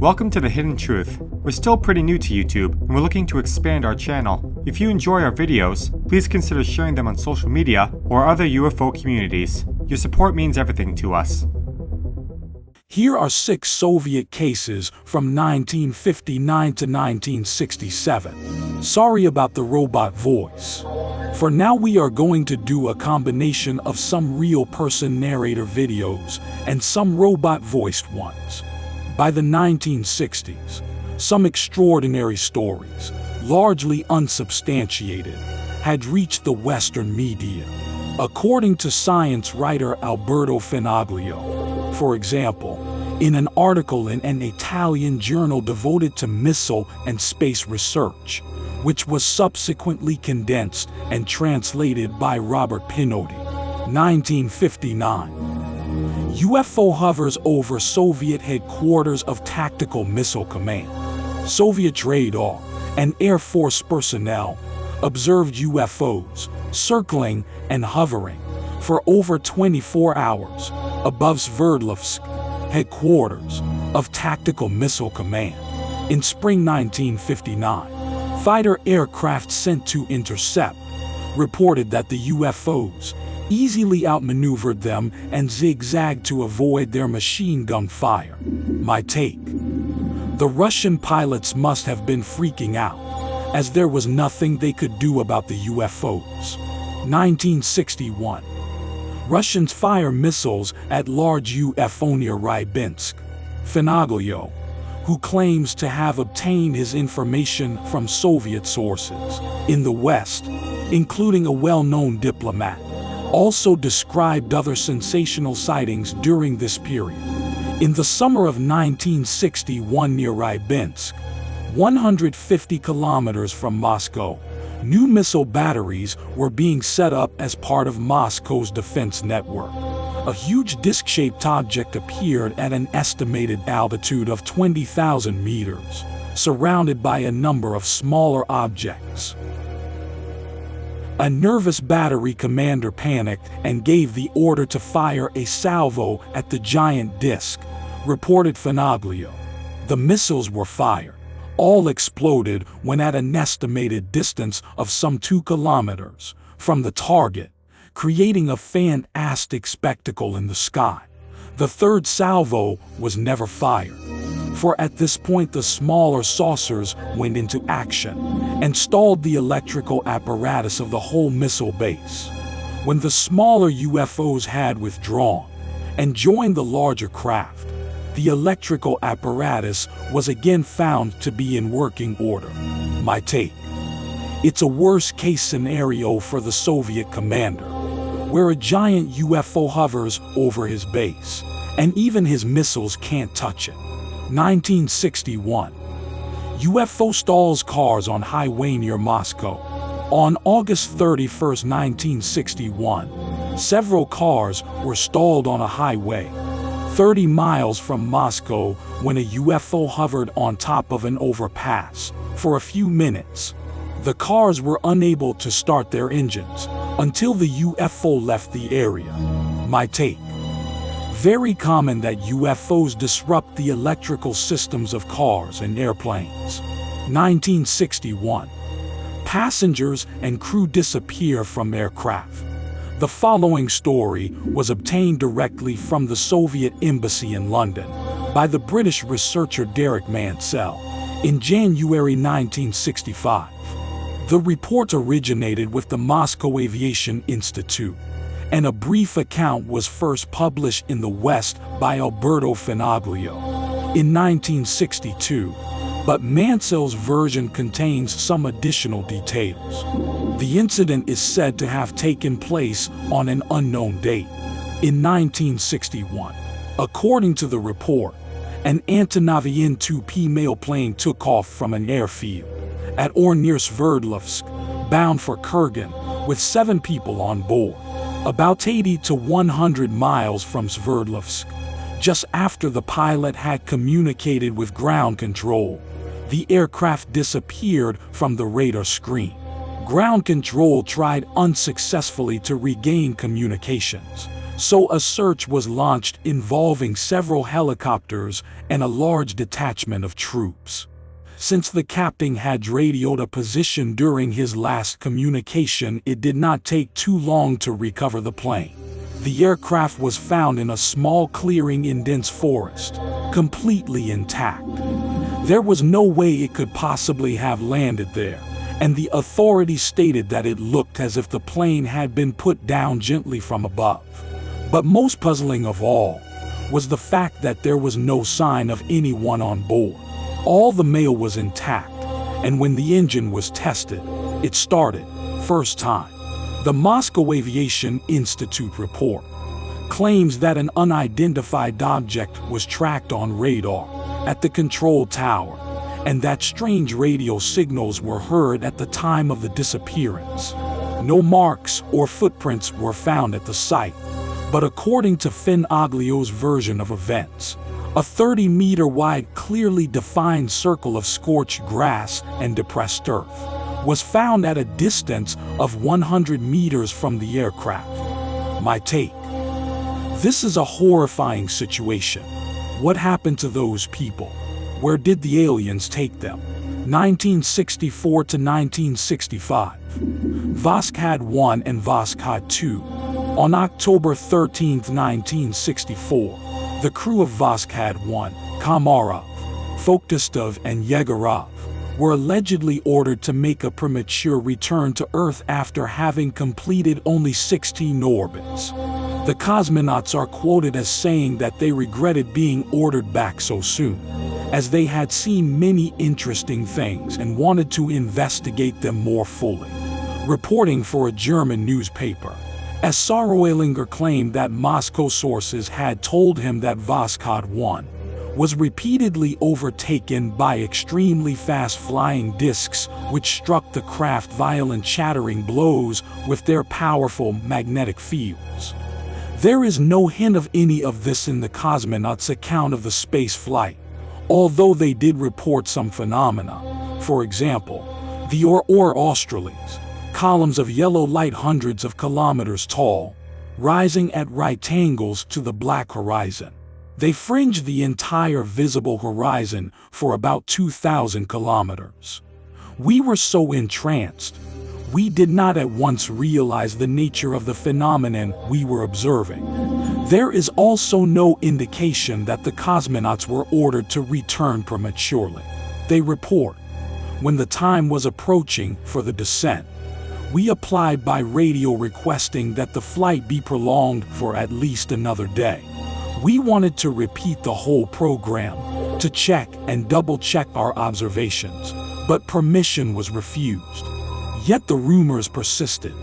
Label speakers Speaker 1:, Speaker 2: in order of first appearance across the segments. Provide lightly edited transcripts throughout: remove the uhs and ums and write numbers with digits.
Speaker 1: Welcome to The Hidden Truth. We're still pretty new to YouTube, and we're looking to expand our channel. If you enjoy our videos, please consider sharing them on social media or other UFO communities. Your support means everything to us.
Speaker 2: Here are 6 Soviet cases from 1959 to 1967. Sorry about the robot voice. For now we are going to do a combination of some real person narrator videos and some robot-voiced ones. By the 1960s, some extraordinary stories, largely unsubstantiated, had reached the Western media. According to science writer Alberto Finaglio, for example, in an article in an Italian journal devoted to missile and space research, which was subsequently condensed and translated by Robert Pinotti, 1959. UFO hovers over Soviet headquarters of Tactical Missile Command. Soviet radar and Air Force personnel observed UFOs circling and hovering for over 24 hours above Sverdlovsk, headquarters of Tactical Missile Command. In spring 1959, fighter aircraft sent to intercept reported that the UFOs easily outmaneuvered them and zigzagged to avoid their machine gun fire. My take: the Russian pilots must have been freaking out, as there was nothing they could do about the UFOs. 1961. Russians fire missiles at large UFO near Rybinsk. Finaglio, who claims to have obtained his information from Soviet sources in the West, including a well-known diplomat, also described other sensational sightings during this period. In the summer of 1961 near Rybinsk, 150 kilometers from Moscow, new missile batteries were being set up as part of Moscow's defense network. A huge disc-shaped object appeared at an estimated altitude of 20,000 meters, surrounded by a number of smaller objects. A nervous battery commander panicked and gave the order to fire a salvo at the giant disc, reported Finaglio. The missiles were fired. All exploded when at an estimated distance of some 2 kilometers from the target, creating a fantastic spectacle in the sky. The third salvo was never fired, for at this point the smaller saucers went into action and stalled the electrical apparatus of the whole missile base. When the smaller UFOs had withdrawn and joined the larger craft, the electrical apparatus was again found to be in working order. My take: it's a worst-case scenario for the Soviet commander, where a giant UFO hovers over his base, and even his missiles can't touch it. 1961. UFO stalls cars on highway near Moscow. On August 31, 1961, several cars were stalled on a highway 30 miles from Moscow when a UFO hovered on top of an overpass for a few minutes. The cars were unable to start their engines until the UFO left the area. My take: very common that UFOs disrupt the electrical systems of cars and airplanes. 1961. Passengers and crew disappear from aircraft. The following story was obtained directly from the Soviet Embassy in London by the British researcher Derek Mansell in January 1965. The report originated with the Moscow Aviation Institute, and a brief account was first published in the West by Alberto Finaglio in 1962, but Mansell's version contains some additional details. The incident is said to have taken place on an unknown date in 1961. According to the report, an Antonov In-2 mail plane took off from an airfield at or near Sverdlovsk, bound for Kurgan, with 7 people on board, about 80 to 100 miles from Sverdlovsk. Just after the pilot had communicated with ground control, the aircraft disappeared from the radar screen. Ground control tried unsuccessfully to regain communications, So a search was launched involving several helicopters and a large detachment of troops. Since the captain had radioed a position during his last communication, it did not take too long to recover the plane. The aircraft was found in a small clearing in dense forest, completely intact. There was no way it could possibly have landed there, and the authorities stated that it looked as if the plane had been put down gently from above. But most puzzling of all was the fact that there was no sign of anyone on board. All the mail was intact, and when the engine was tested, it started, first time. The Moscow Aviation Institute report claims that an unidentified object was tracked on radar at the control tower, and that strange radio signals were heard at the time of the disappearance. No marks or footprints were found at the site, but according to Finn Oglio's version of events, a 30-meter wide, clearly defined circle of scorched grass and depressed earth was found at a distance of 100 meters from the aircraft. My take: this is a horrifying situation. What happened to those people? Where did the aliens take them? 1964 to 1965. Voskhod I and Voskhod II. On October 13, 1964, the crew of Voskhod I, Komarov, Foktistov, and Yegorov were allegedly ordered to make a premature return to Earth after having completed only 16 orbits. The cosmonauts are quoted as saying that they regretted being ordered back so soon, as they had seen many interesting things and wanted to investigate them more fully. Reporting for a German newspaper, Saroilinger claimed that Moscow sources had told him that Voskhod I was repeatedly overtaken by extremely fast-flying discs which struck the craft violent shattering blows with their powerful magnetic fields. There is no hint of any of this in the cosmonauts' account of the space flight, although they did report some phenomena. For example, the Aurora Australis, columns of yellow light hundreds of kilometers tall, rising at right angles to the black horizon. They fringe the entire visible horizon for about 2,000 kilometers. We were so entranced, we did not at once realize the nature of the phenomenon we were observing. There is also no indication that the cosmonauts were ordered to return prematurely. They report, when the time was approaching for the descent, we applied by radio requesting that the flight be prolonged for at least another day. We wanted to repeat the whole program, to check and double-check our observations, but permission was refused. Yet the rumors persisted.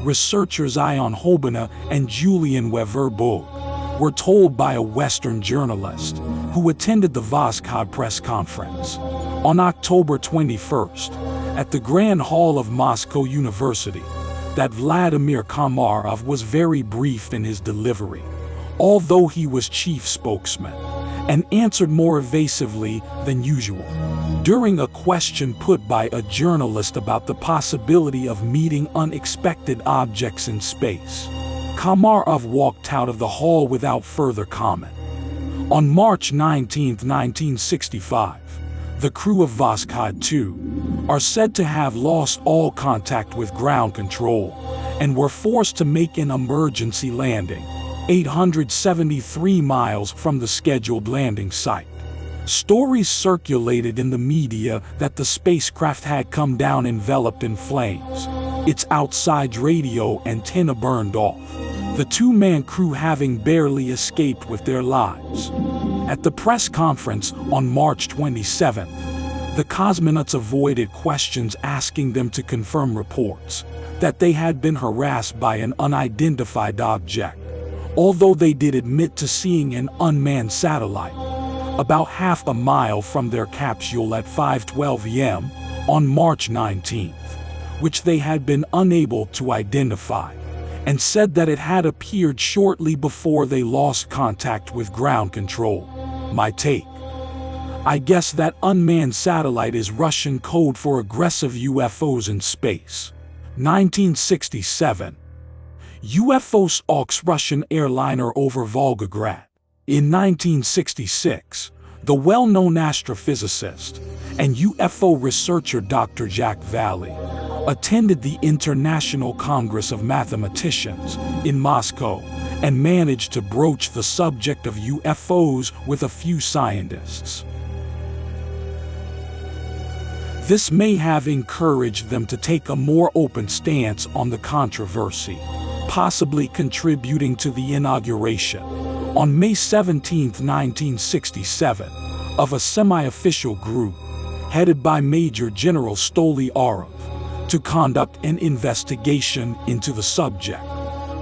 Speaker 2: Researchers Ion Hobina and Julian Weverburg were told by a Western journalist who attended the Voskhod press conference on October 21st at the Grand Hall of Moscow University that Vladimir Komarov was very brief in his delivery, although he was chief spokesman, and answered more evasively than usual. During a question put by a journalist about the possibility of meeting unexpected objects in space, Komarov walked out of the hall without further comment. On March 19, 1965, the crew of Voskhod II are said to have lost all contact with ground control and were forced to make an emergency landing 873 miles from the scheduled landing site. Stories circulated in the media that the spacecraft had come down enveloped in flames, its outside radio antenna burned off, the two-man crew having barely escaped with their lives. At the press conference on March 27th, the cosmonauts avoided questions asking them to confirm reports that they had been harassed by an unidentified object, although they did admit to seeing an unmanned satellite about half a mile from their capsule at 5:12 a.m. on March 19th, which they had been unable to identify, and said that it had appeared shortly before they lost contact with ground control. My take: I guess that unmanned satellite is Russian code for aggressive UFOs in space. 1967. UFO Stalks Russian airliner over Volgograd. In 1966, the well-known astrophysicist and UFO researcher Dr. Jack Valley attended the International Congress of Mathematicians in Moscow and managed to broach the subject of UFOs with a few scientists. This may have encouraged them to take a more open stance on the controversy, possibly contributing to the inauguration, on May 17, 1967, of a semi-official group headed by Major General Stolyarov to conduct an investigation into the subject.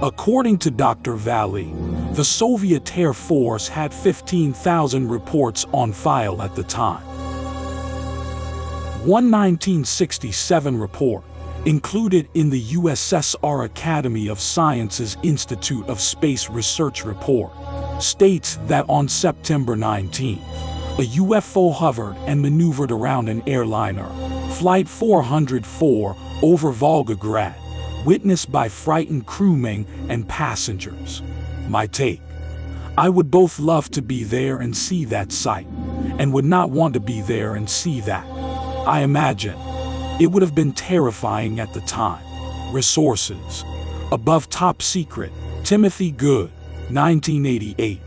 Speaker 2: According to Dr. Valley, the Soviet Air Force had 15,000 reports on file at the time. One 1967 report, included in the USSR Academy of Sciences Institute of Space Research report, states that on September 19, a UFO hovered and maneuvered around an airliner, Flight 404, over Volgograd, witnessed by frightened crewmen and passengers. My take: I would both love to be there and see that sight, and would not want to be there and see that. I imagine it would have been terrifying at the time. Resources: Above Top Secret, Timothy Good, 1988.